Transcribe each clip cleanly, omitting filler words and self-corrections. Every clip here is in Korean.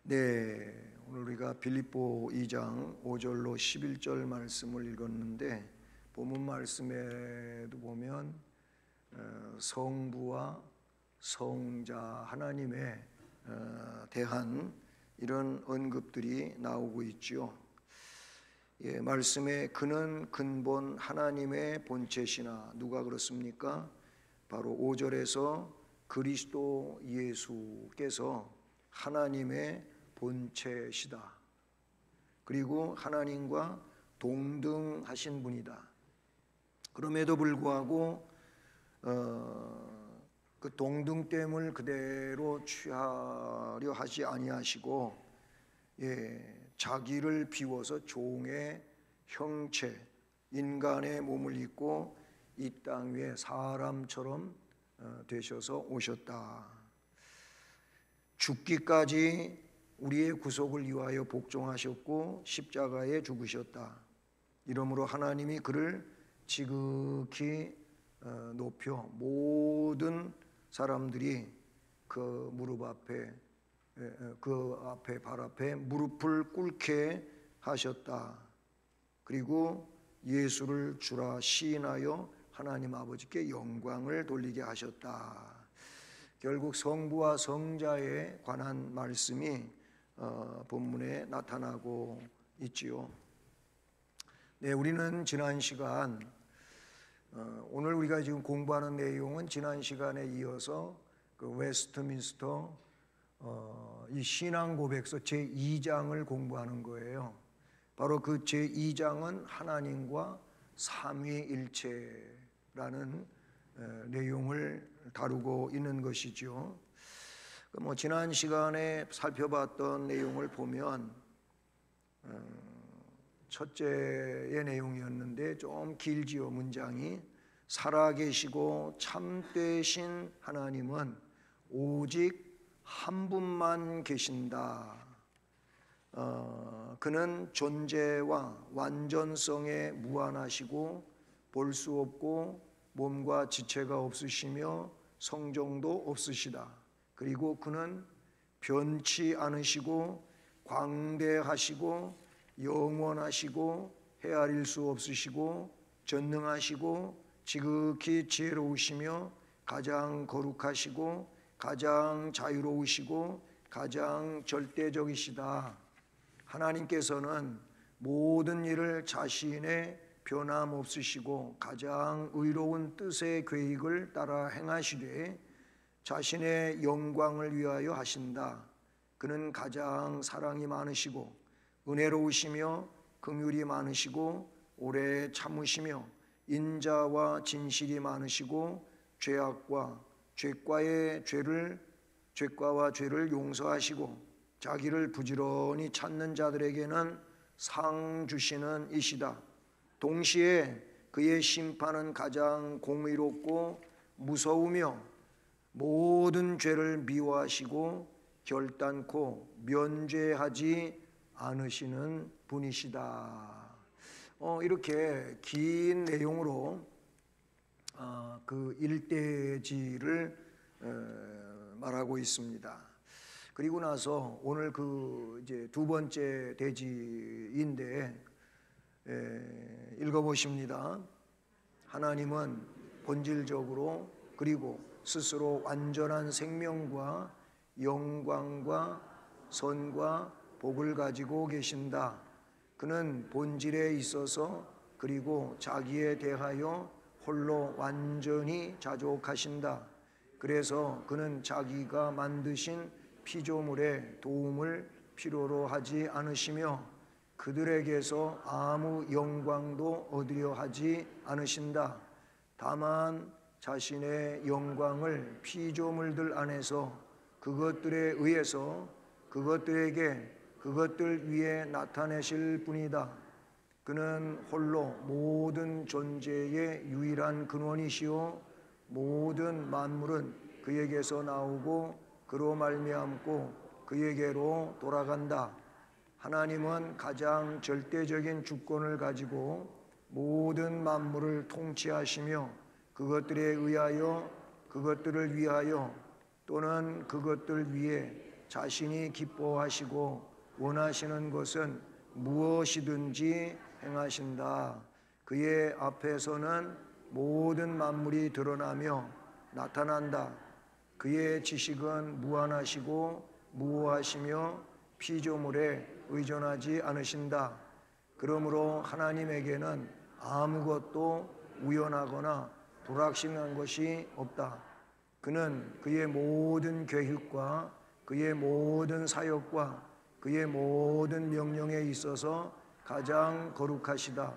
네, 오늘 우리가 빌립보 2장 5절로 11절 말씀을 읽었는데 본문 말씀에도 보면 성부와 성자 하나님에 대한 이런 언급들이 나오고 있지요. 말씀에 그는 근본 하나님의 본체시나, 누가 그렇습니까? 바로 5절에서 그리스도 예수께서 하나님의 본체시다. 그리고 하나님과 동등하신 분이다. 그럼에도 불구하고 그 동등됨을 그대로 취하려 하지 아니하시고 자기를 비워서 종의 형체, 인간의 몸을 입고 이 땅 위에 사람처럼 되셔서 오셨다. 죽기까지 우리의 구속을 위하여 복종하셨고 십자가에 죽으셨다. 이러므로 하나님이 그를 지극히 높여 모든 사람들이 그 무릎 앞에, 그 앞에, 발 앞에 무릎을 꿇게 하셨다. 그리고 예수를 주라 시인하여 하나님 아버지께 영광을 돌리게 하셨다. 결국 성부와 성자에 관한 말씀이 본문에 나타나고 있지요. 네, 우리는 지난 시간, 오늘 우리가 지금 공부하는 내용은 지난 시간에 이어서 그 웨스트민스터 이 신앙 고백서 제2장을 공부하는 거예요. 바로 그 제2장은 하나님과 삼위일체라는 내용을 다루고 있는 것이죠. 지난 시간에 살펴봤던 내용을 보면 첫째의 내용이었는데 좀 길지요. 문장이 살아계시고 참되신 하나님은 오직 한 분만 계신다. 그는 존재와 완전성에 무한하시고 볼 수 없고 몸과 지체가 없으시며 성정도 없으시다. 그리고 그는 변치 않으시고 광대하시고 영원하시고 헤아릴 수 없으시고 전능하시고 지극히 지혜로우시며 가장 거룩하시고 가장 자유로우시고 가장 절대적이시다. 하나님께서는 모든 일을 자신의 변함없으시고 가장 의로운 뜻의 계획을 따라 행하시되 자신의 영광을 위하여 하신다. 그는 가장 사랑이 많으시고 은혜로우시며 긍휼이 많으시고 오래 참으시며 인자와 진실이 많으시고 죄과와 죄를 용서하시고 자기를 부지런히 찾는 자들에게는 상 주시는 이시다. 동시에 그의 심판은 가장 공의롭고 무서우며 모든 죄를 미워하시고 결단코 면죄하지 않으시는 분이시다. 이렇게 긴 내용으로 그 일대지를 말하고 있습니다. 그리고 나서 오늘 그 이제 두 번째 대지인데 읽어보십니다. 하나님은 본질적으로 그리고 스스로 완전한 생명과 영광과 선과 복을 가지고 계신다. 그는 본질에 있어서 그리고 자기에 대하여 홀로 완전히 자족하신다. 그래서 그는 자기가 만드신 피조물의 도움을 필요로 하지 않으시며 그들에게서 아무 영광도 얻으려 하지 않으신다. 다만 자신의 영광을 피조물들 안에서 그것들에 의해서 그것들 위에 나타내실 뿐이다. 그는 홀로 모든 존재의 유일한 근원이시오 모든 만물은 그에게서 나오고 그로 말미암고 그에게로 돌아간다. 하나님은 가장 절대적인 주권을 가지고 모든 만물을 통치하시며 그것들을 위하여 또는 그것들 위에 자신이 기뻐하시고 원하시는 것은 무엇이든지 행하신다. 그의 앞에서는 모든 만물이 드러나며 나타난다. 그의 지식은 무한하시고 무오하시며 피조물에 의존하지 않으신다. 그러므로 하나님에게는 아무것도 우연하거나 불확실한 것이 없다. 그는 그의 모든 계획과 그의 모든 사역과 그의 모든 명령에 있어서 가장 거룩하시다.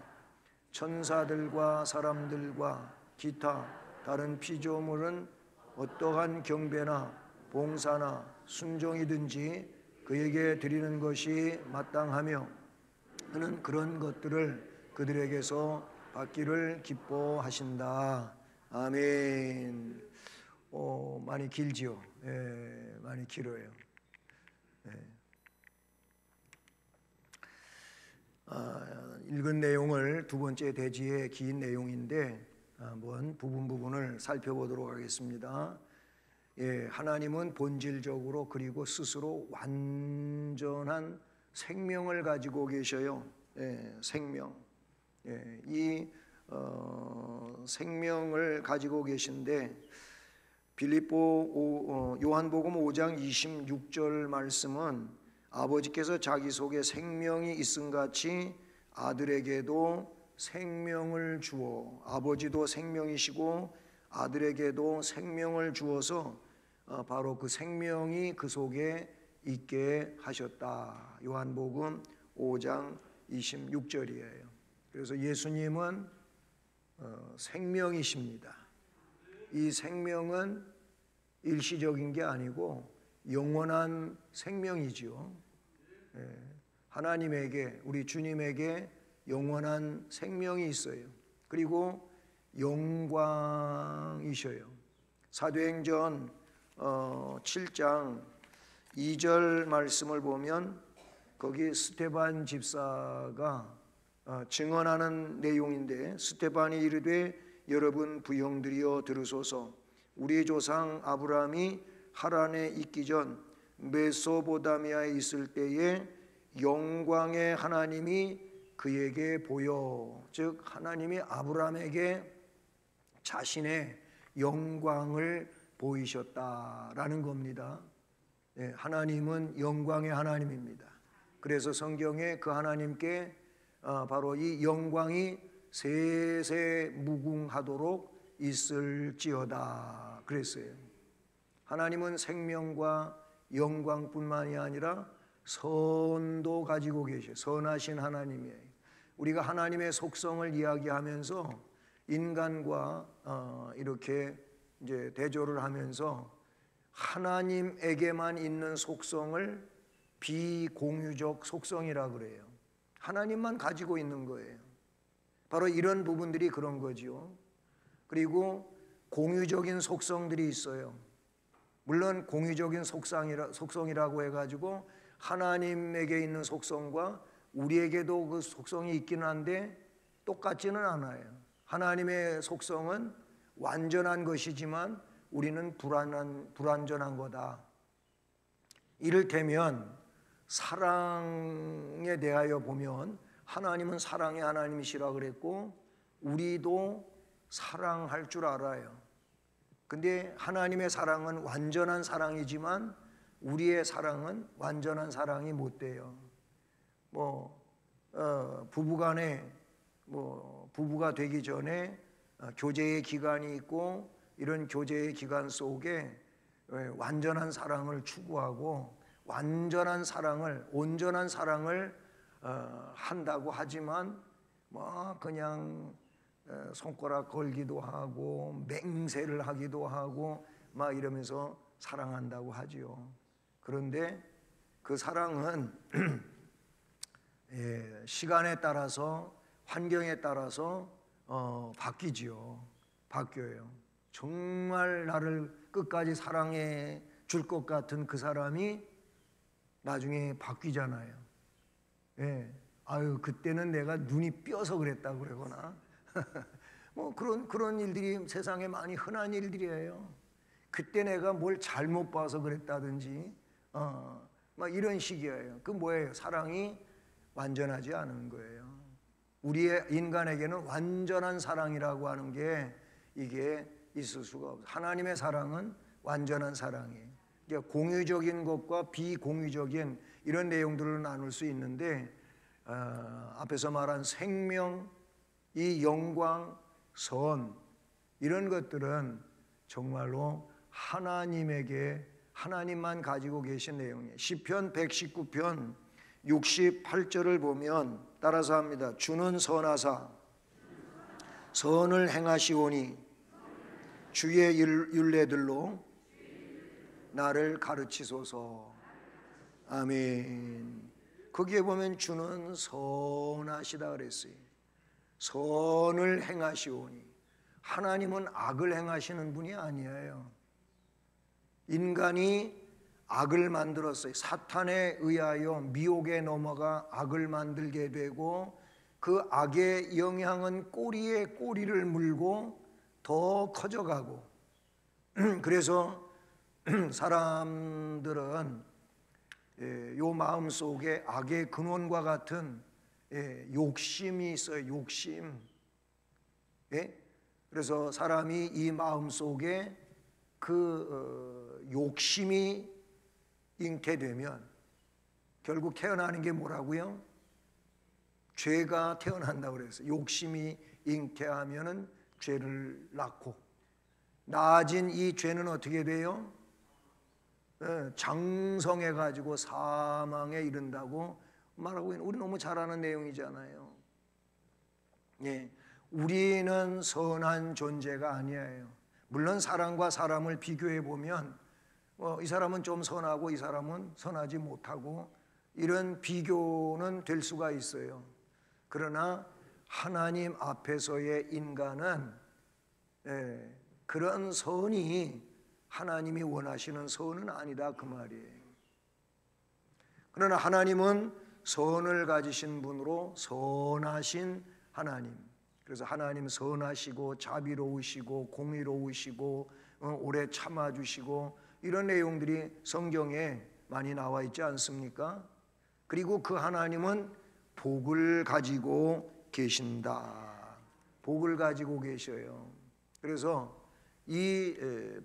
천사들과 사람들과 기타 다른 피조물은 어떠한 경배나 봉사나 순종이든지 그에게 드리는 것이 마땅하며 그는 그런 것들을 그들에게서 받기를 기뻐하신다. 아멘. 많이 길지요. 많이 길어요. 읽은 내용을 두 번째 대지의 긴 내용인데 한번 부분을 살펴보도록 하겠습니다. 하나님은 본질적으로 그리고 스스로 완전한 생명을 가지고 계셔요. 생명. 이 생명을 가지고 계신데 요한복음 5장 26절 말씀은 아버지께서 자기 속에 생명이 있음같이 아들에게도 생명을 주어, 아버지도 생명이시고 아들에게도 생명을 주어서 바로 그 생명이 그 속에 있게 하셨다. 요한복음 5장 26절이에요. 그래서 예수님은 생명이십니다. 이 생명은 일시적인 게 아니고 영원한 생명이지요. 하나님에게, 우리 주님에게 영원한 생명이 있어요. 그리고 영광이셔요. 사도행전 7장 2절 말씀을 보면 거기 스데반 집사가 증언하는 내용인데, 스데반이 이르되 여러분 부형들이여 들으소서. 우리 조상 아브라함이 하란에 있기 전 메소보다미아에 있을 때에 영광의 하나님이 그에게 보여, 즉 하나님이 아브라함에게 자신의 영광을 보이셨다라는 겁니다. 하나님은 영광의 하나님입니다. 그래서 성경에 그 하나님께 바로 이 영광이 세세 무궁하도록 있을지어다 그랬어요. 하나님은 생명과 영광뿐만이 아니라 선도 가지고 계셔. 선하신 하나님이에요. 우리가 하나님의 속성을 이야기하면서 인간과 이렇게 이제 대조를 하면서 하나님에게만 있는 속성을 비공유적 속성이라 그래요. 하나님만 가지고 있는 거예요. 바로 이런 부분들이 그런 거죠. 그리고 공유적인 속성들이 있어요. 물론 공유적인 속성이라고 해가지고 하나님에게 있는 속성과 우리에게도 그 속성이 있긴 한데 똑같지는 않아요. 하나님의 속성은 완전한 것이지만 우리는 불완전한 거다. 이를테면 사랑에 대하여 보면 하나님은 사랑의 하나님이시라 그랬고 우리도 사랑할 줄 알아요. 근데 하나님의 사랑은 완전한 사랑이지만 우리의 사랑은 완전한 사랑이 못 돼요. 부부간에 부부가 되기 전에 교제의 기간이 있고 이런 교제의 기간 속에 완전한 사랑을 추구하고 온전한 사랑을 한다고 하지만 그냥 손가락 걸기도 하고 맹세를 하기도 하고 막 이러면서 사랑한다고 하지요. 그런데 그 사랑은 시간에 따라서 환경에 따라서 바뀌지요. 바뀌어요. 정말 나를 끝까지 사랑해 줄 것 같은 그 사람이 나중에 바뀌잖아요. 그때는 내가 눈이 삐어서 그랬다고 그러거나 그런 일들이 세상에 많이 흔한 일들이에요. 그때 내가 뭘 잘못 봐서 그랬다든지 막 이런 식이에요. 그 뭐예요? 사랑이 완전하지 않은 거예요. 우리의 인간에게는 완전한 사랑이라고 하는 게 이게 있을 수가 없어요. 하나님의 사랑은 완전한 사랑이에요. 그러니까 공유적인 것과 비공유적인 이런 내용들을 나눌 수 있는데 앞에서 말한 생명, 이 영광, 선 이런 것들은 정말로 하나님만 가지고 계신 내용이에요. 시편 119편 68절을 보면 따라서 합니다. 주는 선하사 선을 행하시오니 주의 율례들로 나를 가르치소서. 아멘. 거기에 보면 주는 선하시다 그랬어요. 선을 행하시오니. 하나님은 악을 행하시는 분이 아니에요. 인간이 악을 만들었어요. 사탄에 의하여 미혹에 넘어가 악을 만들게 되고 그 악의 영향은 꼬리에 꼬리를 물고 더 커져가고 그래서 사람들은 요 마음 속에 악의 근원과 같은 욕심이 있어요. 욕심. 그래서 사람이 이 마음 속에 그 욕심이 잉태되면 결국 태어나는 게 뭐라고요? 죄가 태어난다고 그랬어요. 욕심이 잉태하면은 죄를 낳고 낳아진 이 죄는 어떻게 돼요? 장성해 가지고 사망에 이른다고 말하고 있는, 우리 너무 잘 아는 내용이잖아요. 우리는 선한 존재가 아니에요. 물론 사람과 사람을 비교해 보면 이 사람은 좀 선하고 이 사람은 선하지 못하고 이런 비교는 될 수가 있어요. 그러나 하나님 앞에서의 인간은 그런 선이 하나님이 원하시는 선은 아니다 그 말이에요. 그러나 하나님은 선을 가지신 분으로 선하신 하나님. 그래서 하나님 선하시고 자비로우시고 공의로우시고 오래 참아주시고 이런 내용들이 성경에 많이 나와 있지 않습니까? 그리고 그 하나님은 복을 가지고 계신다. 복을 가지고 계셔요. 그래서 이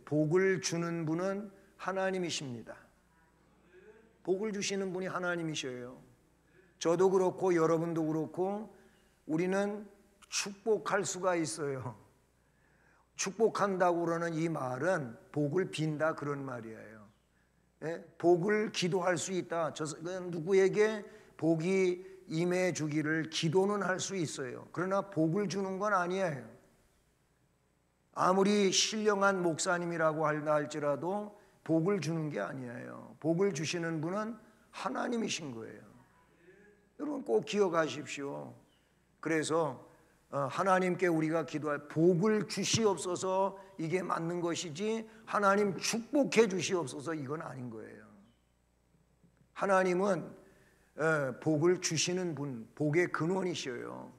복을 주는 분은 하나님이십니다. 복을 주시는 분이 하나님이셔요. 저도 그렇고 여러분도 그렇고 우리는 축복할 수가 있어요. 축복한다고 그러는 이 말은 복을 빈다 그런 말이에요. 복을 기도할 수 있다. 누구에게 복이 임해 주기를 기도는 할 수 있어요. 그러나 복을 주는 건 아니에요. 아무리 신령한 목사님이라고 할지라도 복을 주는 게 아니에요. 복을 주시는 분은 하나님이신 거예요. 여러분 꼭 기억하십시오. 그래서 하나님께 우리가 기도할 복을 주시옵소서 이게 맞는 것이지 하나님 축복해 주시옵소서 이건 아닌 거예요. 하나님은 복을 주시는 분, 복의 근원이셔요.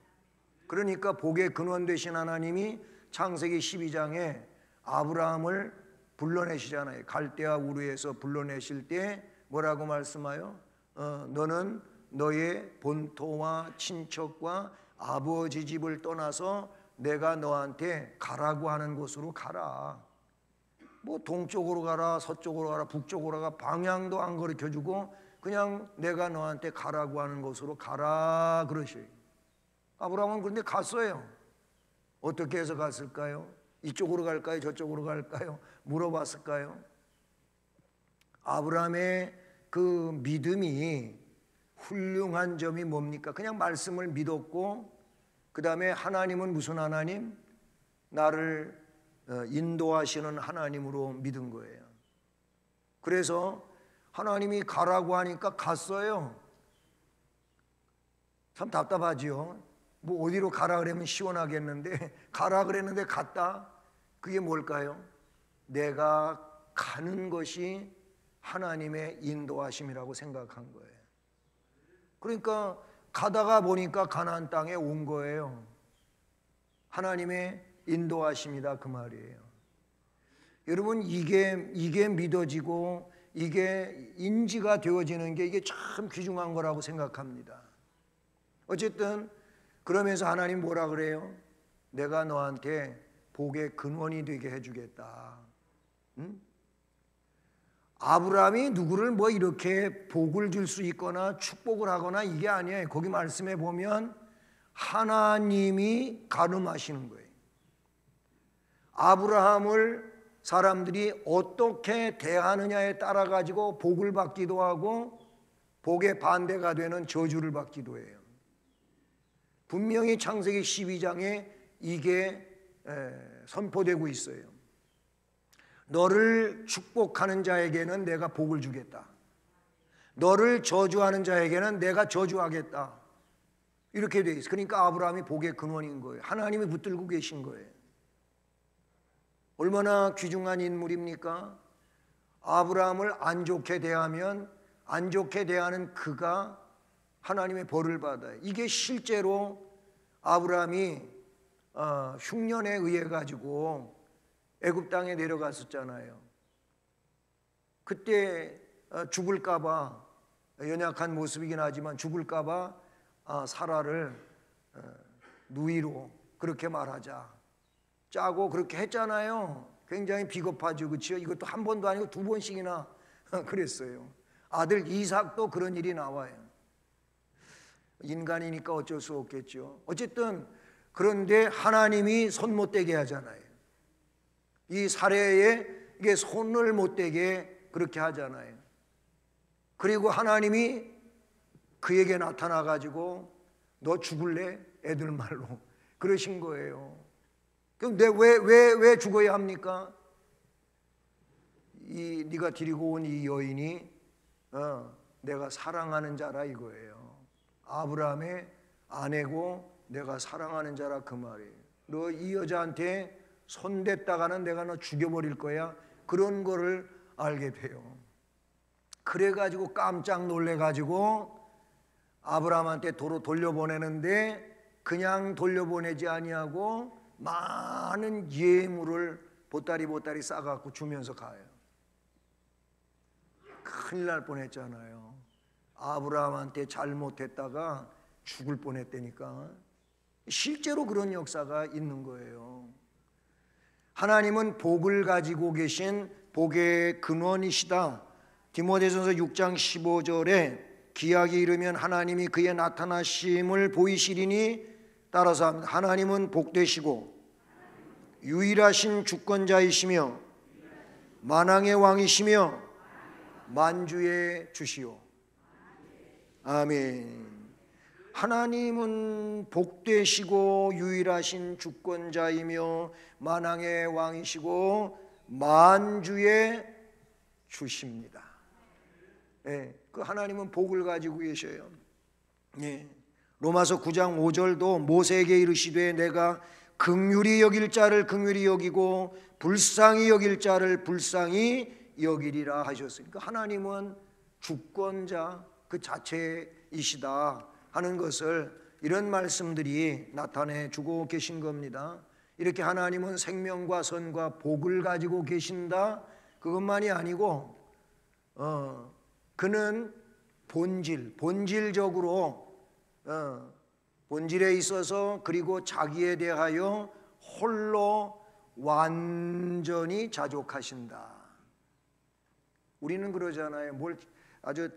그러니까 복의 근원 되신 하나님이 창세기 12장에 아브라함을 불러내시잖아요. 갈대아 우르에서 불러내실 때 뭐라고 말씀하여? 너는 너의 본토와 친척과 아버지 집을 떠나서 내가 너한테 가라고 하는 곳으로 가라. 뭐 동쪽으로 가라, 서쪽으로 가라, 북쪽으로 가라 방향도 안 가르쳐주고 그냥 내가 너한테 가라고 하는 곳으로 가라 그러셔요. 아브라함은 그런데 갔어요. 어떻게 해서 갔을까요? 이쪽으로 갈까요? 저쪽으로 갈까요? 물어봤을까요? 아브라함의 그 믿음이 훌륭한 점이 뭡니까? 그냥 말씀을 믿었고 그 다음에 하나님은 무슨 하나님? 나를 인도하시는 하나님으로 믿은 거예요. 그래서 하나님이 가라고 하니까 갔어요. 참 답답하지요. 뭐 어디로 가라 그러면 시원하겠는데 가라 그랬는데 갔다. 그게 뭘까요? 내가 가는 것이 하나님의 인도하심이라고 생각한 거예요. 그러니까 가다가 보니까 가나안 땅에 온 거예요. 하나님의 인도하심이다 그 말이에요. 여러분 이게 믿어지고 이게 인지가 되어지는 게 이게 참 귀중한 거라고 생각합니다. 어쨌든 그러면서 하나님 뭐라 그래요? 내가 너한테 복의 근원이 되게 해주겠다. 응? 아브라함이 누구를 뭐 이렇게 복을 줄 수 있거나 축복을 하거나 이게 아니에요. 거기 말씀에 보면 하나님이 가늠하시는 거예요. 아브라함을 사람들이 어떻게 대하느냐에 따라 가지고 복을 받기도 하고 복의 반대가 되는 저주를 받기도 해요. 분명히 창세기 12장에 이게 선포되고 있어요. 너를 축복하는 자에게는 내가 복을 주겠다. 너를 저주하는 자에게는 내가 저주하겠다. 이렇게 돼 있어요. 그러니까 아브라함이 복의 근원인 거예요. 하나님이 붙들고 계신 거예요. 얼마나 귀중한 인물입니까? 아브라함을 안 좋게 대하면 안 좋게 대하는 그가 하나님의 벌을 받아요. 이게 실제로 아브라함이 흉년에 의해 가지고 애굽 땅에 내려갔었잖아요. 그때 죽을까 봐 연약한 모습이긴 하지만 죽을까 봐 사라를 누이로 그렇게 말하자 짜고 그렇게 했잖아요. 굉장히 비겁하죠, 그렇죠? 이것도 한 번도 아니고 두 번씩이나 그랬어요. 아들 이삭도 그런 일이 나와요. 인간이니까 어쩔 수 없겠죠. 어쨌든 그런데 하나님이 손 못 대게 하잖아요. 이 사례에 이게 손을 못 대게 그렇게 하잖아요. 그리고 하나님이 그에게 나타나 가지고 너 죽을래? 애들 말로 그러신 거예요. 그럼 왜 죽어야 합니까? 네가 데리고 온 이 여인이 내가 사랑하는 자라 이거예요. 아브라함의 아내고 내가 사랑하는 자라 그 말이에요. 너 이 여자한테 손댔다가는 내가 너 죽여버릴 거야. 그런 거를 알게 돼요. 그래가지고 깜짝 놀래가지고 아브라함한테 도로 돌려보내는데 그냥 돌려보내지 아니하고 많은 예물을 보따리 싸갖고 주면서 가요. 큰일 날 뻔했잖아요. 아브라함한테 잘못했다가 죽을 뻔했다니까. 실제로 그런 역사가 있는 거예요. 하나님은 복을 가지고 계신 복의 근원이시다. 디모데전서 6장 15절에 기약이 이르면 하나님이 그의 나타나심을 보이시리니 따라서 하나님은 복되시고 유일하신 주권자이시며 만왕의 왕이시며 만주의 주시오. 아멘. 하나님은 복되시고 유일하신 주권자이며 만왕의 왕이시고 만주의 주십니다. 예, 그 하나님은 복을 가지고 계셔요. 예. 로마서 9장 5절도 모세에게 이르시되 내가 긍휼히 여길 자를 긍휼히 여기고 불쌍히 여길 자를 불쌍히 여기리라 하셨으니까 하나님은 주권자 그 자체이시다 하는 것을 이런 말씀들이 나타내 주고 계신 겁니다. 이렇게 하나님은 생명과 선과 복을 가지고 계신다 그것만이 아니고 그는 본질적으로 본질에 있어서 그리고 자기에 대하여 홀로 완전히 자족하신다. 우리는 그러잖아요. 뭘 아주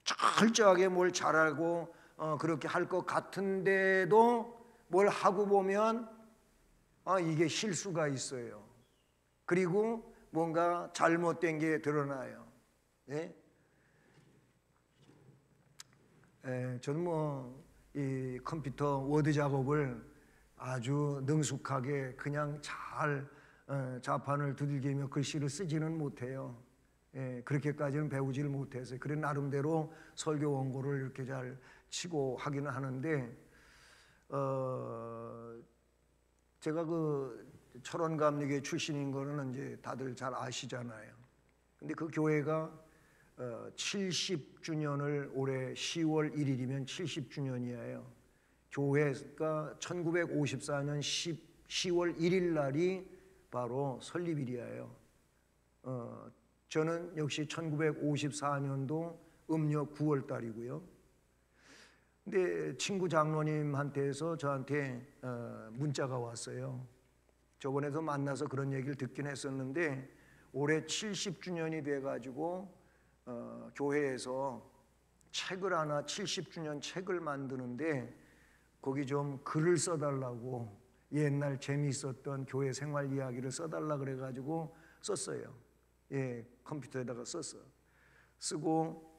철저하게 뭘 잘하고 그렇게 할 것 같은데도 뭘 하고 보면 이게 실수가 있어요. 그리고 뭔가 잘못된 게 드러나요. 예? 저는 이 컴퓨터 워드 작업을 아주 능숙하게 그냥 잘 자판을 두들기며 글씨를 쓰지는 못해요. 그렇게까지는 배우지를 못해서 그래 나름대로 설교 원고를 이렇게 잘 치고 하기는 하는데 제가 그 철원감리교 출신인 거는 이제 다들 잘 아시잖아요. 근데 그 교회가 70주년을 올해 10월 1일이면 70주년이에요. 교회가 1954년 10월 1일 날이 바로 설립일이에요. 저는 역시 1954년도 음력 9월 달이고요. 근데 친구 장로님한테서 저한테 문자가 왔어요. 저번에도 만나서 그런 얘기를 듣긴 했었는데 올해 70주년이 돼가지고 교회에서 책을 하나 70주년 책을 만드는데 거기 좀 글을 써달라고, 옛날 재미있었던 교회 생활 이야기를 써달라 그래가지고 썼어요. 예, 컴퓨터에다가 쓰고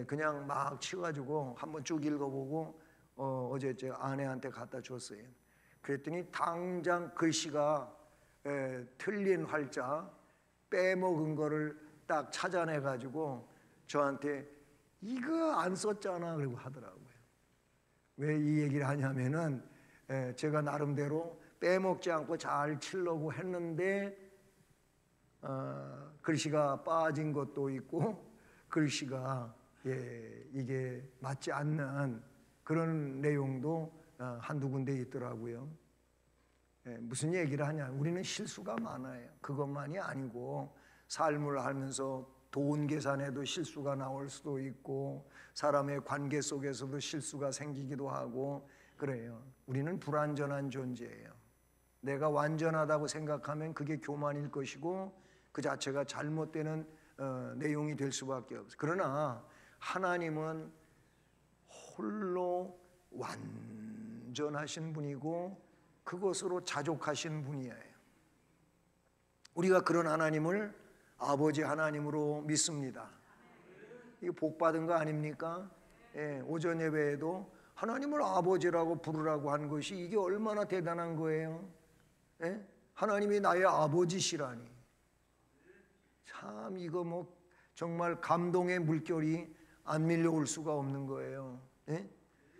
그냥 막 치가지고 한번 쭉 읽어보고 어제 제 아내한테 갖다 줬어요. 그랬더니 당장 글씨가 틀린 활자 빼먹은 거를 딱 찾아내가지고 저한테 이거 안 썼잖아 그러고 하더라고요. 왜 이 얘기를 하냐면은 제가 나름대로 빼먹지 않고 잘 치려고 했는데 글씨가 빠진 것도 있고 글씨가 이게 맞지 않는 그런 내용도 한두 군데 있더라고요. 무슨 얘기를 하냐, 우리는 실수가 많아요. 그것만이 아니고 삶을 하면서 돈 계산에도 실수가 나올 수도 있고 사람의 관계 속에서도 실수가 생기기도 하고 그래요. 우리는 불완전한 존재예요. 내가 완전하다고 생각하면 그게 교만일 것이고 그 자체가 잘못되는 내용이 될 수밖에 없어요. 그러나 하나님은 홀로 완전하신 분이고 그것으로 자족하신 분이에요. 우리가 그런 하나님을 아버지 하나님으로 믿습니다. 이게 복 받은 거 아닙니까? 오전 예배에도 하나님을 아버지라고 부르라고 한 것이 이게 얼마나 대단한 거예요. 하나님이 나의 아버지시라니. 참 이거 뭐 정말 감동의 물결이 안 밀려올 수가 없는 거예요.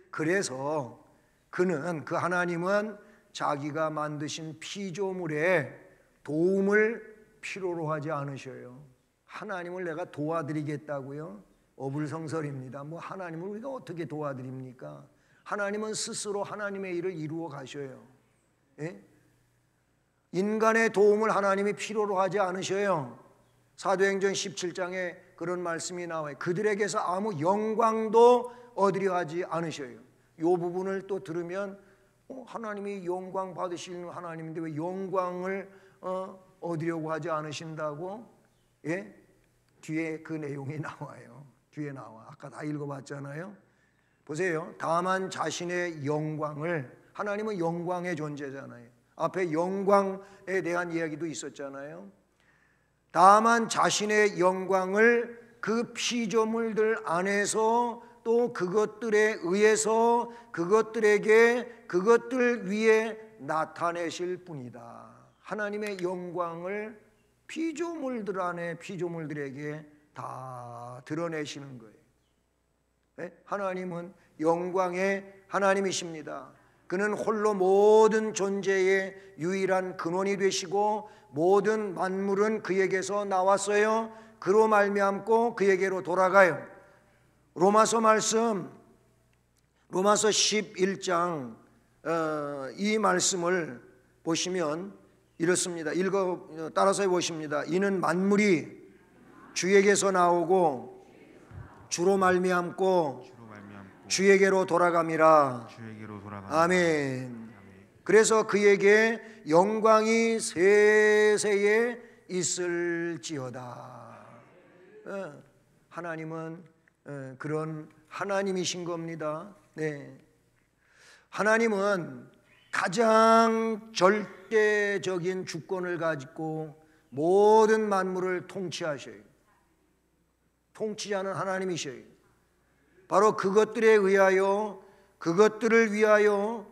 그래서 그 하나님은 자기가 만드신 피조물에 도움을 필요로 하지 않으셔요. 하나님을 내가 도와드리겠다고요? 어불성설입니다. 뭐 하나님을 우리가 어떻게 도와드립니까? 하나님은 스스로 하나님의 일을 이루어 가셔요. 인간의 도움을 하나님이 필요로 하지 않으셔요. 사도행전 17장에 그런 말씀이 나와요. 그들에게서 아무 영광도 얻으려 하지 않으셔요. 이 부분을 또 들으면 하나님이 영광 받으시는 하나님인데 왜 영광을 얻으려고 하지 않으신다고? 뒤에 그 내용이 나와요. 뒤에 나와. 아까 다 읽어봤잖아요. 보세요. 다만 자신의 영광을, 하나님은 영광의 존재잖아요. 앞에 영광에 대한 이야기도 있었잖아요. 다만 자신의 영광을 그 피조물들 안에서 또 그것들에 의해서 그것들에게 그것들 위에 나타내실 뿐이다. 하나님의 영광을 피조물들 안에 피조물들에게 다 드러내시는 거예요. 하나님은 영광의 하나님이십니다. 그는 홀로 모든 존재의 유일한 근원이 되시고 모든 만물은 그에게서 나왔어요. 그로 말미암고 그에게로 돌아가요. 로마서 말씀, 로마서 11장 이 말씀을 보시면 이렇습니다. 따라서 해보십니다. 이는 만물이 주에게서 나오고 주로 말미암고 주에게로 돌아감이라. 아멘. 그래서 그에게 영광이 세세에 있을지어다. 하나님은 그런 하나님이신 겁니다. 네. 하나님은 가장 절대적인 주권을 가지고 모든 만물을 통치하셔요. 통치자는 하나님이셔요. 바로 그것들에 의하여, 그것들을 위하여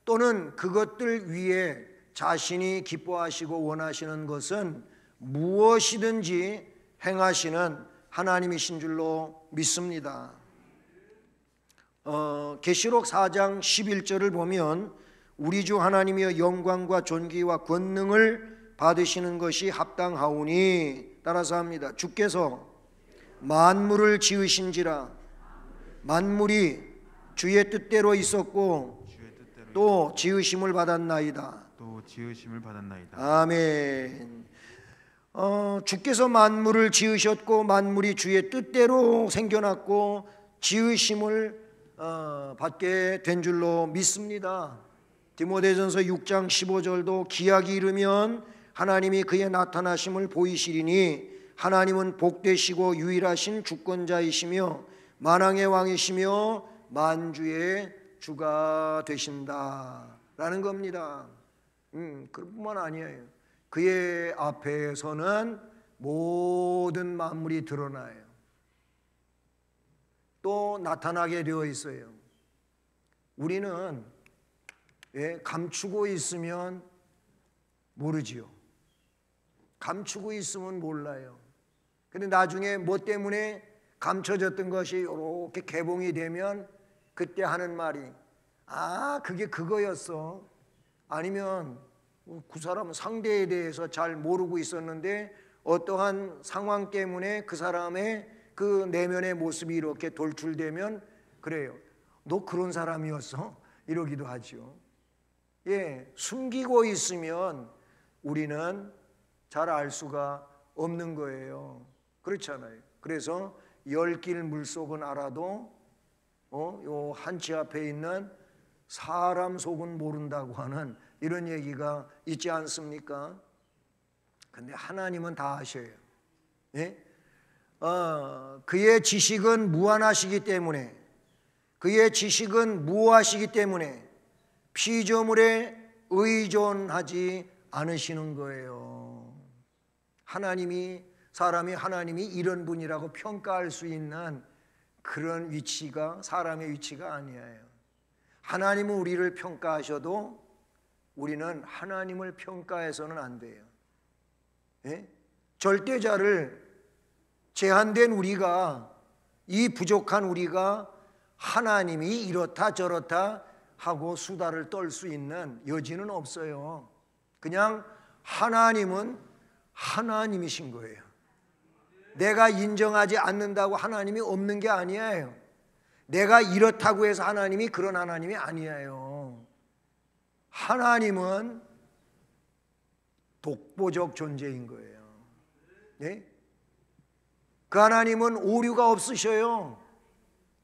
또는 그것들 위에 자신이 기뻐하시고 원하시는 것은 무엇이든지 행하시는 하나님이신 줄로 믿습니다. 계시록 4장 11절을 보면 우리 주 하나님이여 영광과 존귀와 권능을 받으시는 것이 합당하오니, 따라서 합니다. 주께서 만물을 지으신지라 만물이 주의 뜻대로 있었고 또 지으심을 받았나이다. 또 지으심을 받았나이다. 아멘. 주께서 만물을 지으셨고 만물이 주의 뜻대로 생겨났고 지으심을 받게 된 줄로 믿습니다. 디모데전서 6장 15절도 기약이 이르면 하나님이 그의 나타나심을 보이시리니 하나님은 복되시고 유일하신 주권자이시며 만왕의 왕이시며 만주의 주가 되신다라는 겁니다. 그뿐만 아니에요. 그의 앞에서는 모든 만물이 드러나요. 또 나타나게 되어 있어요. 우리는 감추고 있으면 모르지요. 감추고 있으면 몰라요. 근데 나중에 뭐 때문에 감춰졌던 것이 이렇게 개봉이 되면 그때 하는 말이 그게 그거였어. 아니면 그 사람은 상대에 대해서 잘 모르고 있었는데 어떠한 상황 때문에 그 사람의 그 내면의 모습이 이렇게 돌출되면 그래요. 너 그런 사람이었어? 이러기도 하죠. 숨기고 있으면 우리는 잘 알 수가 없는 거예요. 그렇잖아요. 그래서 열 길 물속은 알아도 요 한치 앞에 있는 사람 속은 모른다고 하는 이런 얘기가 있지 않습니까? 근데 하나님은 다 아셔요. 그의 지식은 무한하시기 때문에, 그의 지식은 무하시기 때문에 피조물에 의존하지 않으시는 거예요. 사람이 하나님이 이런 분이라고 평가할 수 있는 그런 위치가 사람의 위치가 아니에요. 하나님은 우리를 평가하셔도 우리는 하나님을 평가해서는 안 돼요. 절대자를 제한된 우리가, 이 부족한 우리가 하나님이 이렇다 저렇다 하고 수다를 떨 수 있는 여지는 없어요. 그냥 하나님은 하나님이신 거예요. 내가 인정하지 않는다고 하나님이 없는 게 아니에요. 내가 이렇다고 해서 하나님이 그런 하나님이 아니에요. 하나님은 독보적 존재인 거예요. 그 하나님은 오류가 없으셔요.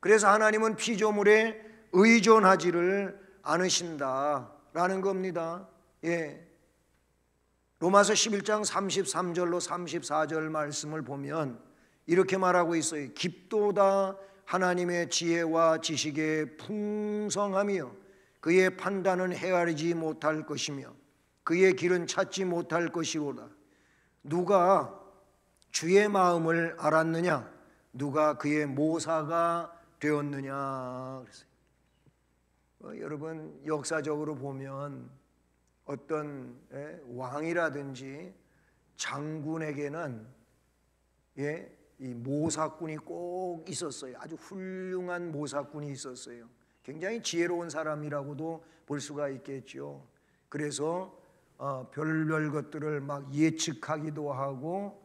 그래서 하나님은 피조물에 의존하지를 않으신다라는 겁니다. 로마서 11장 33절로 34절 말씀을 보면 이렇게 말하고 있어요. 깊도다 하나님의 지혜와 지식의 풍성하며 그의 판단은 헤아리지 못할 것이며 그의 길은 찾지 못할 것이로다. 누가 주의 마음을 알았느냐? 누가 그의 모사가 되었느냐? 여러분 역사적으로 보면 어떤 왕이라든지 장군에게는 이 모사꾼이 꼭 있었어요. 아주 훌륭한 모사꾼이 있었어요. 굉장히 지혜로운 사람이라고도 볼 수가 있겠죠. 그래서 별별 것들을 막 예측하기도 하고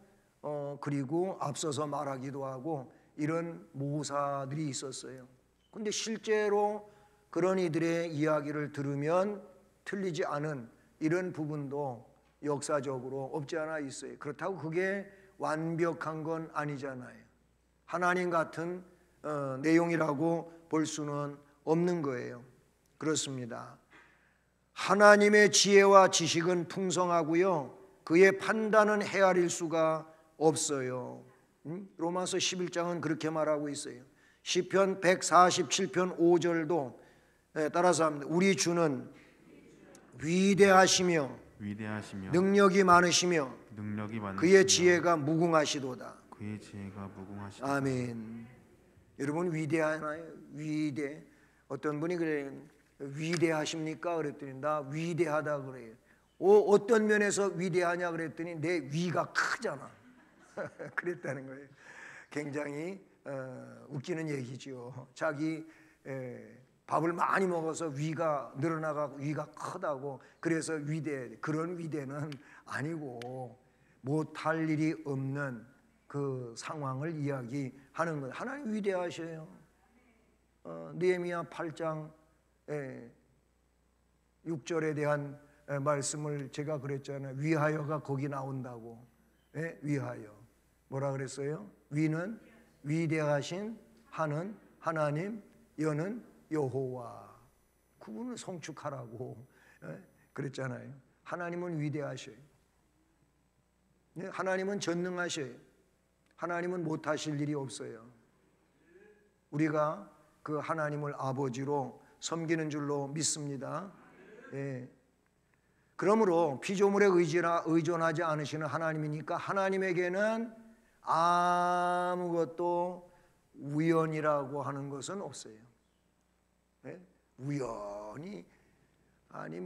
그리고 앞서서 말하기도 하고 이런 모사들이 있었어요. 근데 실제로 그런 이들의 이야기를 들으면 틀리지 않은 이런 부분도 역사적으로 없지 않아 있어요. 그렇다고 그게 완벽한 건 아니잖아요. 하나님 같은 내용이라고 볼 수는 없는 거예요. 그렇습니다. 하나님의 지혜와 지식은 풍성하고요, 그의 판단은 헤아릴 수가 없어요. 로마서 11장은 그렇게 말하고 있어요. 시편 147편 5절도 따라서 합니다. 우리 주는 위대하시며 능력이 많으시며 그의 지혜가 무궁하시도다. 아멘. 여러분 위대하나요? 어떤 분이 그래요. 위대하십니까? 그랬더니 나 위대하다 그래요. 어떤 면에서 위대하냐 그랬더니 내 위가 크잖아. 그랬다는 거예요. 굉장히 웃기는 얘기죠. 자기 밥을 많이 먹어서 위가 늘어나가고 위가 크다고 그래서 위대, 그런 위대는 아니고 못할 일이 없는 그 상황을 이야기하는 거예요. 하나님 위대하셔요. 느헤미야 8장 6절에 대한 말씀을 제가 그랬잖아요. 위하여가 거기 나온다고. 위하여. 뭐라 그랬어요? 위는 위대하신 하는 하나님, 여는 여호와. 그분을 송축하라고 그랬잖아요. 하나님은 위대하셔요. 하나님은 전능하셔요. 하나님은 못하실 일이 없어요. 우리가 그 하나님을 아버지로 섬기는 줄로 믿습니다. 그러므로 피조물에 의존하지 않으시는 하나님이니까 하나님에게는 아무것도 우연이라고 하는 것은 없어요. 우연히 아니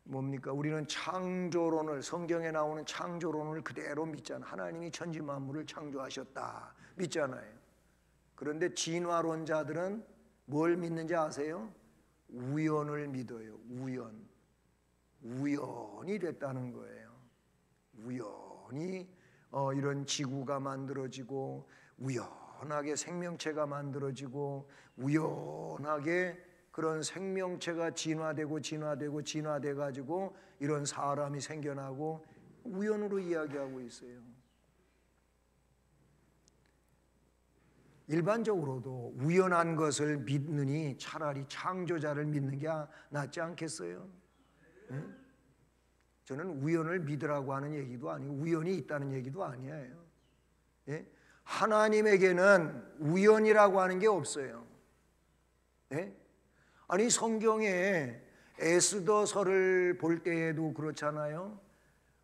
뭡니까? 우리는 창조론을, 성경에 나오는 창조론을 그대로 믿잖아요. 하나님이 천지 만물을 창조하셨다 믿잖아요. 그런데 진화론자들은 뭘 믿는지 아세요? 우연을 믿어요. 우연이 됐다는 거예요. 우연히 이런 지구가 만들어지고, 우연하게 생명체가 만들어지고, 우연하게 그런 생명체가 진화돼 가지고 이런 사람이 생겨나고, 우연으로 이야기하고 있어요. 일반적으로도 우연한 것을 믿느니 차라리 창조자를 믿는 게 낫지 않겠어요? 저는 우연을 믿으라고 하는 얘기도 아니고 우연이 있다는 얘기도 아니에요. 하나님에게는 우연이라고 하는 게 없어요. 아니 성경에 에스더서를 볼 때에도 그렇잖아요.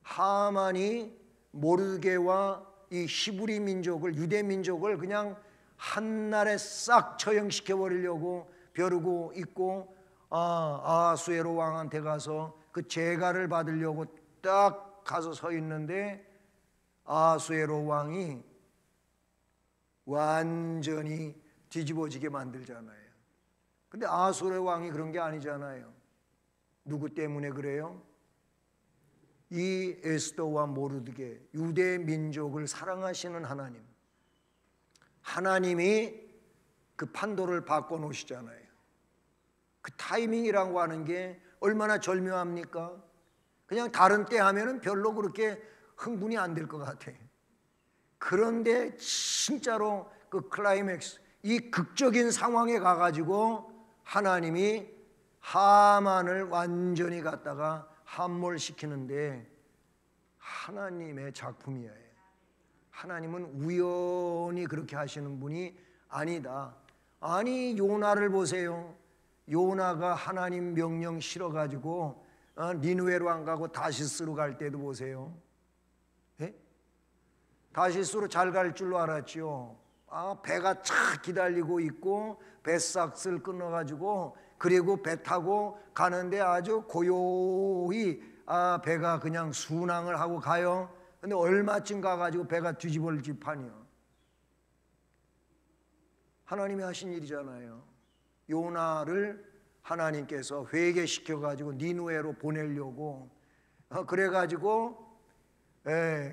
하만이 모르드게와 이 히브리 민족을, 유대 민족을 그냥 한날에 싹 처형시켜 버리려고 벼르고 있고, 아하수에로 왕한테 가서 그 재가를 받으려고 딱 가서 서 있는데, 아하수에로 왕이 완전히 뒤집어지게 만들잖아요. 근데 아하수에로 왕이 그런 게 아니잖아요. 누구 때문에 그래요? 이 에스더와 모르드게, 유대 민족을 사랑하시는 하나님, 하나님이 그 판도를 바꿔놓으시잖아요. 그 타이밍이라고 하는 게 얼마나 절묘합니까? 그냥 다른 때 하면은 별로 그렇게 흥분이 안 될 것 같아요. 그런데 진짜로 그 클라이맥스, 이 극적인 상황에 가가지고 하나님이 하만을 완전히 갖다가 함몰시키는데 하나님의 작품이에요. 하나님은 우연히 그렇게 하시는 분이 아니다. 아니 요나를 보세요. 요나가 하나님 명령 싫어가지고 니느웨로 안 가고 다시스로 갈 때도 보세요. 다시스로 잘 갈 줄로 알았죠. 배가 착 기다리고 있고 뱃삭스를 끊어가지고, 그리고 배 타고 가는데 아주 고요히 배가 그냥 순항을 하고 가요. 근데 얼마쯤 가가지고 배가 뒤집어질 판이요. 하나님이 하신 일이잖아요. 요나를 하나님께서 회개시켜가지고 니느웨로 보내려고 그래가지고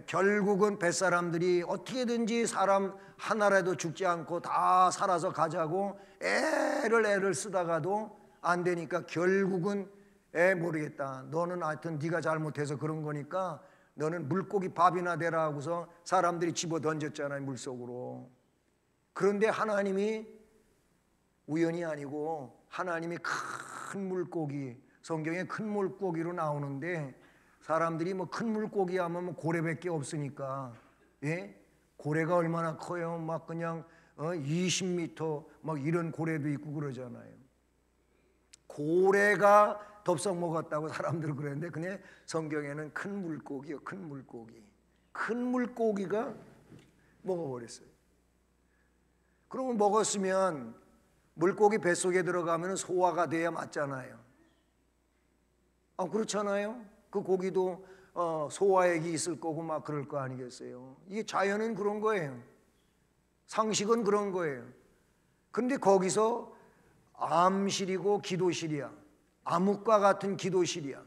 결국은 뱃사람들이 어떻게든지 사람 하나라도 죽지 않고 다 살아서 가자고 애를 쓰다가도 안 되니까 결국은 모르겠다. 너는 하여튼 네가 잘못해서 그런 거니까 너는 물고기 밥이나 되라 하고서 사람들이 집어 던졌잖아요, 물속으로. 그런데 하나님이 우연이 아니고 하나님이 큰 물고기, 성경에 큰 물고기로 나오는데 사람들이 뭐 큰 물고기 하면 고래밖에 없으니까, 고래가 얼마나 커요? 막 그냥 20m 막 이런 고래도 있고 그러잖아요. 고래가 덥석 먹었다고 사람들은 그랬는데 그냥 성경에는 큰 물고기요, 큰 물고기. 큰 물고기가 먹어버렸어요. 그러면 먹었으면 물고기 뱃속에 들어가면 소화가 돼야 맞잖아요. 그렇잖아요. 그 고기도 소화액이 있을 거고 막 그럴 거 아니겠어요. 이게 자연은 그런 거예요. 상식은 그런 거예요. 그런데 거기서 암실이고 기도실이야. 암흑과 같은 기도실이야.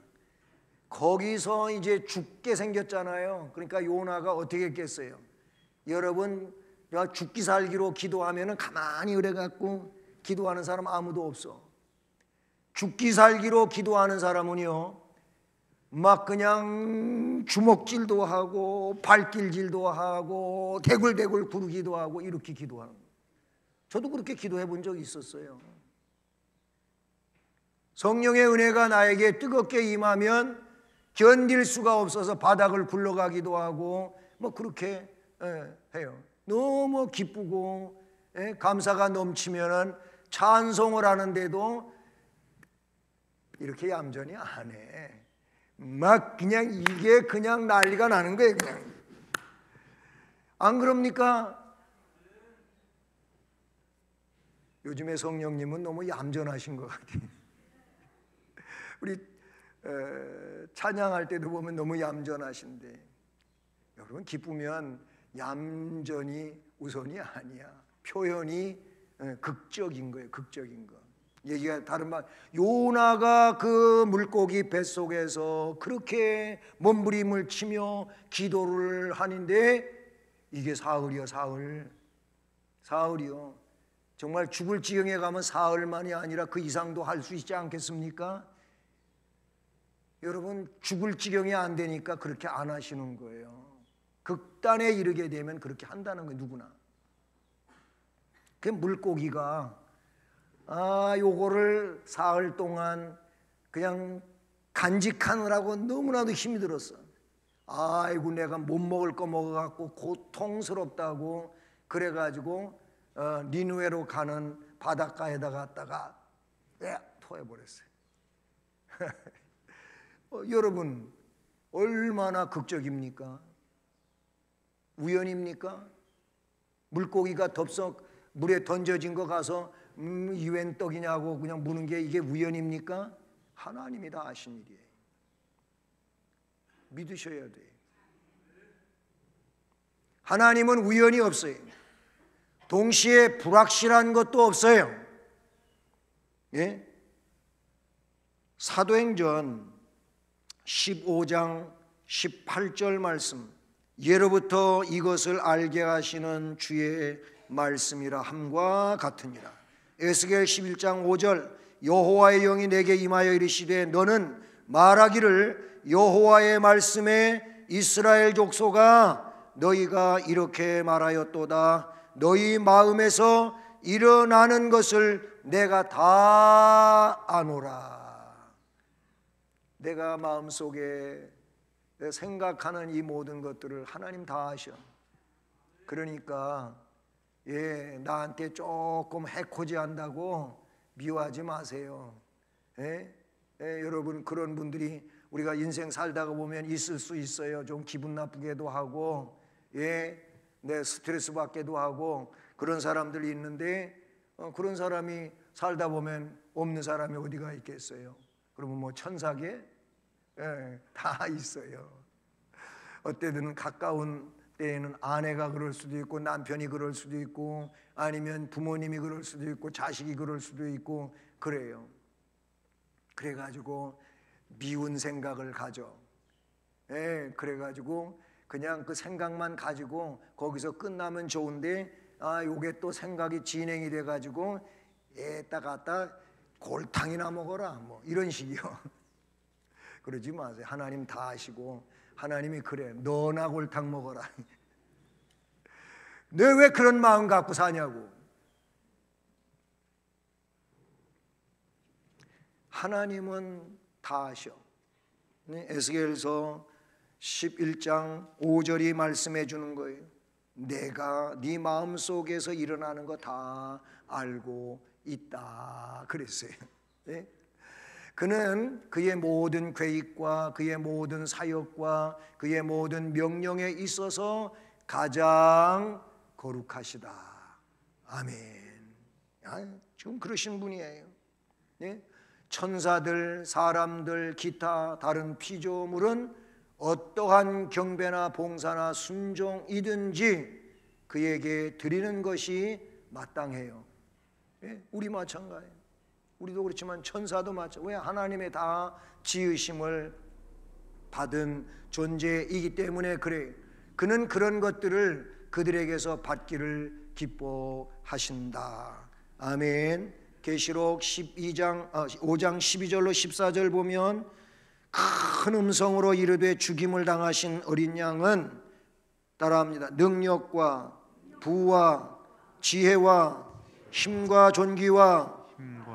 거기서 이제 죽게 생겼잖아요. 그러니까 요나가 어떻게 했겠어요? 여러분 죽기 살기로 기도하면은 가만히 그래갖고 기도하는 사람 아무도 없어. 죽기 살기로 기도하는 사람은요, 막 그냥 주먹질도 하고 발길질도 하고 대굴대굴 구르기도 하고 이렇게 기도하는 거예요. 저도 그렇게 기도해 본 적이 있었어요. 성령의 은혜가 나에게 뜨겁게 임하면 견딜 수가 없어서 바닥을 굴러가기도 하고 뭐 그렇게 해요. 너무 기쁘고 감사가 넘치면은 찬송을 하는데도 이렇게 얌전히 안 해. 막 그냥 이게 그냥 난리가 나는 거예요. 그냥. 안 그럽니까? 요즘에 성령님은 너무 얌전하신 것 같아요. 우리 찬양할 때도 보면 너무 얌전하신데, 여러분 기쁘면 얌전히 우선이 아니야. 표현이 극적인 거예요. 극적인 거. 얘기가 다른 말, 요나가 그 물고기 뱃속에서 그렇게 몸부림을 치며 기도를 하는데 이게 사흘이요. 사흘이요. 정말 죽을 지경에 가면 사흘만이 아니라 그 이상도 할 수 있지 않겠습니까? 여러분 죽을 지경이 안 되니까 그렇게 안 하시는 거예요. 극단에 이르게 되면 그렇게 한다는 거예요. 누구나. 그 물고기가 요거를 사흘 동안 그냥 간직하느라고 너무나도 힘이 들었어. 아이고 내가 못 먹을 거 먹어갖고 고통스럽다고 그래가지고 니누에로 가는 바닷가에다 갔다가 토해버렸어요. 여러분 얼마나 극적입니까? 우연입니까? 물고기가 덥석 물에 던져진 거 가서 이 웬 떡이냐고 그냥 무는 게 이게 우연입니까? 하나님이 다 아신 일이에요. 믿으셔야 돼요. 하나님은 우연이 없어요. 동시에 불확실한 것도 없어요. 예? 사도행전 15장 18절 말씀, 예로부터 이것을 알게 하시는 주의 말씀이라 함과 같으니라. 에스겔 11장 5절, 여호와의 영이 내게 임하여 이르시되 너는 말하기를 여호와의 말씀에 이스라엘 족속아 너희가 이렇게 말하였도다. 너희 마음에서 일어나는 것을 내가 다 아노라. 내가 마음속에 생각하는 이 모든 것들을 하나님 다 아셔. 그러니까 나한테 조금 해코지 한다고 미워하지 마세요. 여러분 그런 분들이 우리가 인생 살다가 보면 있을 수 있어요. 좀 기분 나쁘게도 하고 내 스트레스 받게도 하고 그런 사람들이 있는데 그런 사람이 살다 보면 없는 사람이 어디가 있겠어요. 그러면 뭐 천사계? 다 있어요. 어때든 가까운 때에는 아내가 그럴 수도 있고 남편이 그럴 수도 있고 아니면 부모님이 그럴 수도 있고 자식이 그럴 수도 있고 그래요. 그래가지고 미운 생각을 가져. 그래가지고 그냥 그 생각만 가지고 거기서 끝나면 좋은데 요게 또 생각이 진행이 돼가지고 에따 갖다 골탕이나 먹어라 뭐 이런 식이요. 그러지 마세요. 하나님 다 아시고 하나님이 그래 너나 골탕 먹어라. 너 왜 그런 마음 갖고 사냐고. 하나님은 다 아셔. 에스겔서 11장 5절이 말씀해 주는 거예요. 내가 네 마음속에서 일어나는 거 다 알고 있다 그랬어요. 그는 그의 모든 계획과 그의 모든 사역과 그의 모든 명령에 있어서 가장 거룩하시다. 아멘. 지금 그러신 분이에요. 천사들, 사람들, 기타 다른 피조물은 어떠한 경배나 봉사나 순종이든지 그에게 드리는 것이 마땅해요. 우리 마찬가지예요. 우리도 그렇지만 천사도 마찬가지예요. 왜? 하나님의 다 지으심을 받은 존재이기 때문에 그래요. 그는 그런 것들을 그들에게서 받기를 기뻐하신다. 아멘. 계시록 5장 12절로 14절 보면 큰 음성으로 이르되 죽임을 당하신 어린 양은 따라합니다. 능력과 부와 지혜와 힘과 존귀와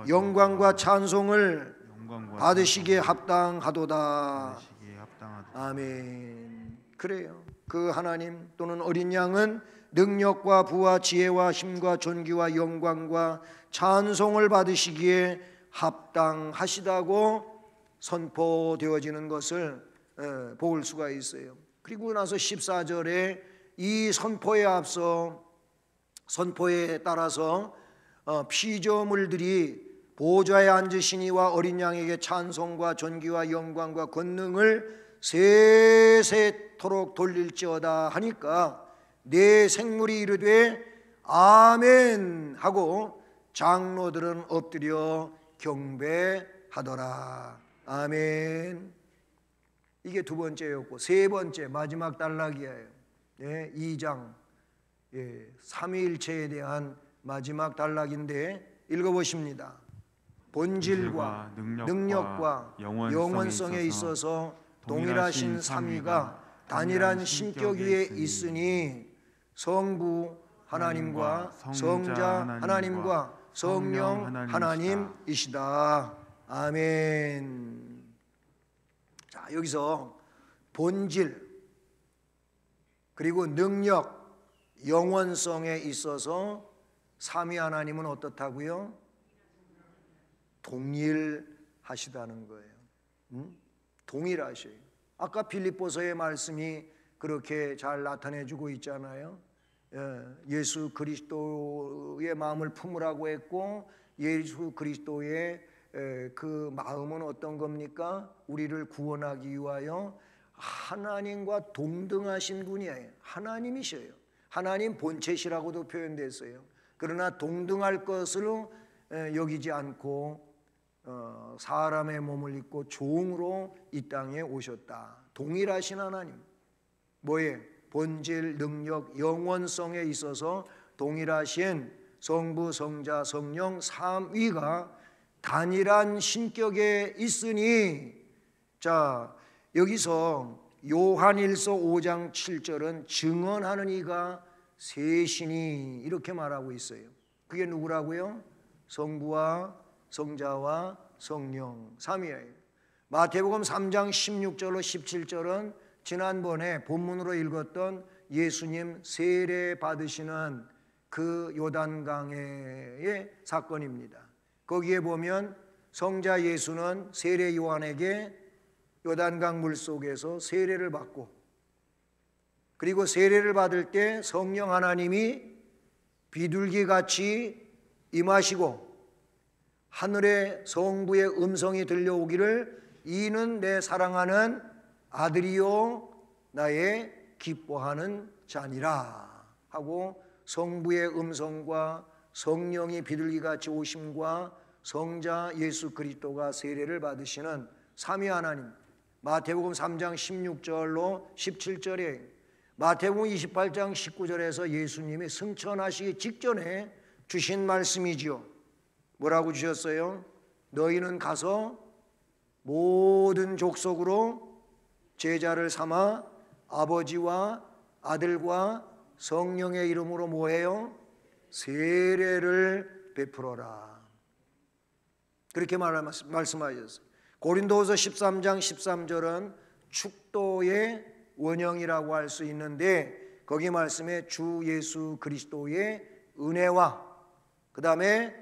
영광과 찬송을 받으시기에 합당하도다. 아멘. 그래요. 그 하나님 또는 어린 양은 능력과 부와 지혜와 힘과 존귀와 영광과 찬송을 받으시기에 합당하시다고 선포되어지는 것을 볼 수가 있어요. 그리고 나서 14절에 이 선포에 따라서 피조물들이 보좌에 앉으시니와 어린 양에게 찬송과 존귀와 영광과 권능을 세세토록 돌릴지어다 하니까 네 생물이 이르되 아멘 하고 장로들은 엎드려 경배하더라. 아멘. 이게 두 번째였고, 세 번째 마지막 단락이에요. 2장 삼위일체에 대한 마지막 단락인데 읽어보십니다. 본질과 능력과 영원성에 있어서 동일하신 삼위가 단일한 신격 위에 있으니 성부 하나님과 성자 하나님과 성령 하나님이시다. 아멘. 자, 여기서 본질 그리고 능력, 영원성에 있어서 삼위 하나님은 어떻다고요? 동일하시다는 거예요. 동일하셔요. 아까 빌립보서의 말씀이 그렇게 잘 나타내주고 있잖아요. 예수 그리스도의 마음을 품으라고 했고, 예수 그리스도의 그 마음은 어떤 겁니까? 우리를 구원하기 위하여 하나님과 동등하신 분이에요. 하나님이셔요. 하나님 본체시라고도 표현됐어요. 그러나 동등할 것으로 여기지 않고 사람의 몸을 입고 종으로 이 땅에 오셨다. 동일하신 하나님. 뭐에? 본질, 능력, 영원성에 있어서 동일하신 성부, 성자, 성령 삼위가 단일한 신격에 있으니, 자, 여기서 요한일서 5장 7절은 증언하는 이가 셋이니 이렇게 말하고 있어요. 그게 누구라고요? 성부와 성자와 성령 삼위예요. 마태복음 3장 16절로 17절은 지난번에 본문으로 읽었던 예수님 세례 받으시는 그 요단강의 사건입니다. 거기에 보면 성자 예수는 세례 요한에게 요단강 물속에서 세례를 받고, 그리고 세례를 받을 때 성령 하나님이 비둘기같이 임하시고 하늘의 성부의 음성이 들려오기를 이는 내 사랑하는 아들이요 나의 기뻐하는 자니라 하고, 성부의 음성과 성령이 비둘기같이 오심과 성자 예수 그리스도가 세례를 받으시는 삼위 하나님, 마태복음 3장 16절로 17절에, 마태복음 28장 19절에서 예수님이 승천하시기 직전에 주신 말씀이지요. 뭐라고 주셨어요? 너희는 가서 모든 족속으로 제자를 삼아 아버지와 아들과 성령의 이름으로 뭐해요? 세례를 베풀어라. 그렇게 말씀하셨어요. 고린도후서 13장 13절은 축도의 원형이라고 할 수 있는데, 거기 말씀에 주 예수 그리스도의 은혜와 그 다음에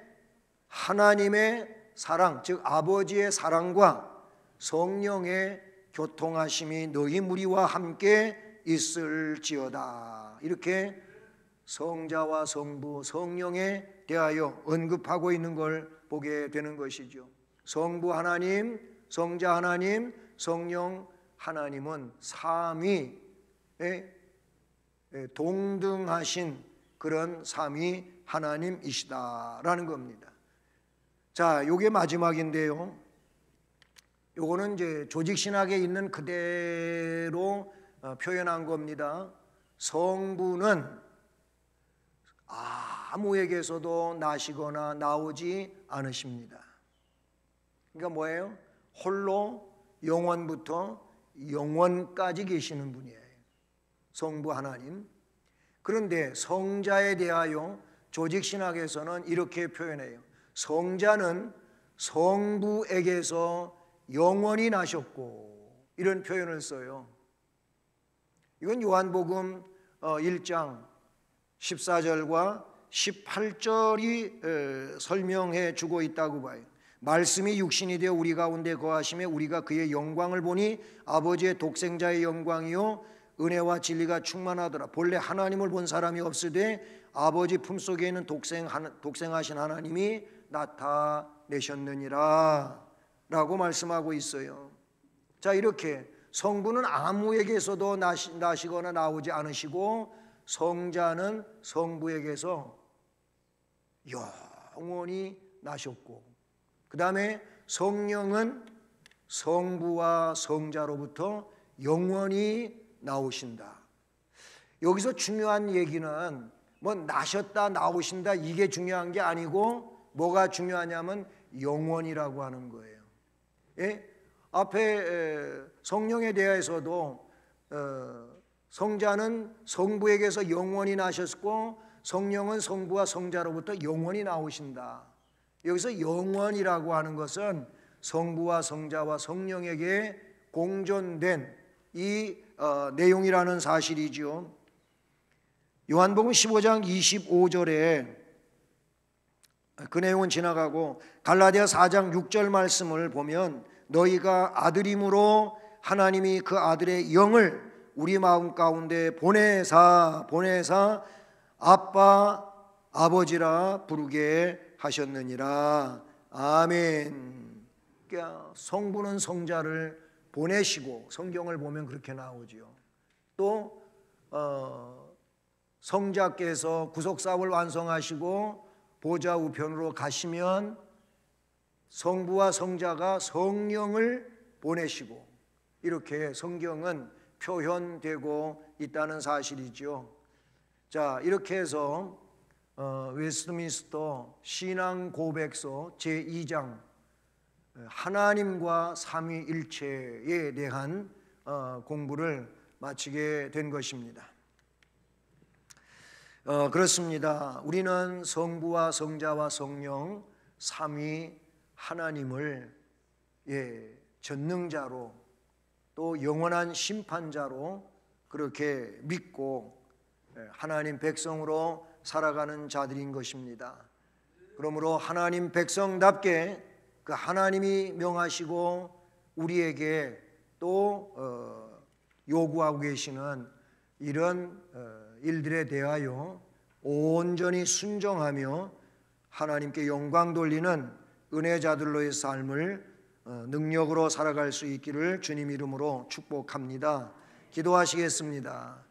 하나님의 사랑, 즉 아버지의 사랑과 성령의 교통하심이 너희 무리와 함께 있을지어다. 이렇게 성자와 성부, 성령에 대하여 언급하고 있는 걸 보게 되는 것이죠. 성부 하나님, 성자 하나님, 성령 하나님은 삼위에 동등하신 그런 삼위 하나님이시다라는 겁니다. 자, 요게 마지막인데요. 요거는 이제 조직신학에 있는 그대로 표현한 겁니다. 성부는 아무에게서도 나시거나 나오지 않으십니다. 그러니까 뭐예요? 홀로 영원부터 영원까지 계시는 분이에요. 성부 하나님. 그런데 성자에 대하여 조직신학에서는 이렇게 표현해요. 성자는 성부에게서 영원히 나셨고, 이런 표현을 써요. 이건 요한복음 1장 14절과 18절이 설명해 주고 있다고 봐요. 말씀이 육신이 되어 우리 가운데 거하심에 우리가 그의 영광을 보니 아버지의 독생자의 영광이요 은혜와 진리가 충만하더라. 본래 하나님을 본 사람이 없으되 아버지 품속에 있는 독생하신 하나님이 나타내셨느니라 라고 말씀하고 있어요. 자, 이렇게 성부는 아무에게서도 나시거나 나오지 않으시고 성자는 성부에게서 영원히 나셨고, 그 다음에 성령은 성부와 성자로부터 영원히 나오신다. 여기서 중요한 얘기는 뭐 나셨다 나오신다 이게 중요한 게 아니고 뭐가 중요하냐면 영원이라고 하는 거예요. 예? 앞에 성령에 대해서도 성자는 성부에게서 영원히 나셨고 성령은 성부와 성자로부터 영원히 나오신다. 여기서 영원이라고 하는 것은 성부와 성자와 성령에게 공존된 이 내용이라는 사실이죠. 요한복음 15장 25절에 그 내용은 지나가고 갈라디아 4장 6절 말씀을 보면 너희가 아들임으로 하나님이 그 아들의 영을 우리 마음 가운데 보내사 아빠 아버지라 부르게 하셨느니라. 아멘. 그러니까 성부는 성자를 보내시고, 성경을 보면 그렇게 나오지요. 또 성자께서 구속사업을 완성하시고 보좌 우편으로 가시면 성부와 성자가 성령을 보내시고, 이렇게 성경은 표현되고 있다는 사실이죠. 자, 이렇게 해서 웨스트민스터 신앙 고백서 제2장 하나님과 삼위일체에 대한 공부를 마치게 된 것입니다. 그렇습니다. 우리는 성부와 성자와 성령 삼위 하나님을 전능자로 또 영원한 심판자로 그렇게 믿고 하나님 백성으로 살아가는 자들인 것입니다. 그러므로 하나님 백성답게 그 하나님이 명하시고 우리에게 또 요구하고 계시는 이런 일들에 대하여 온전히 순종하며 하나님께 영광 돌리는 은혜자들로의 삶을 능력으로 살아갈 수 있기를 주님 이름으로 축복합니다. 기도하시겠습니다.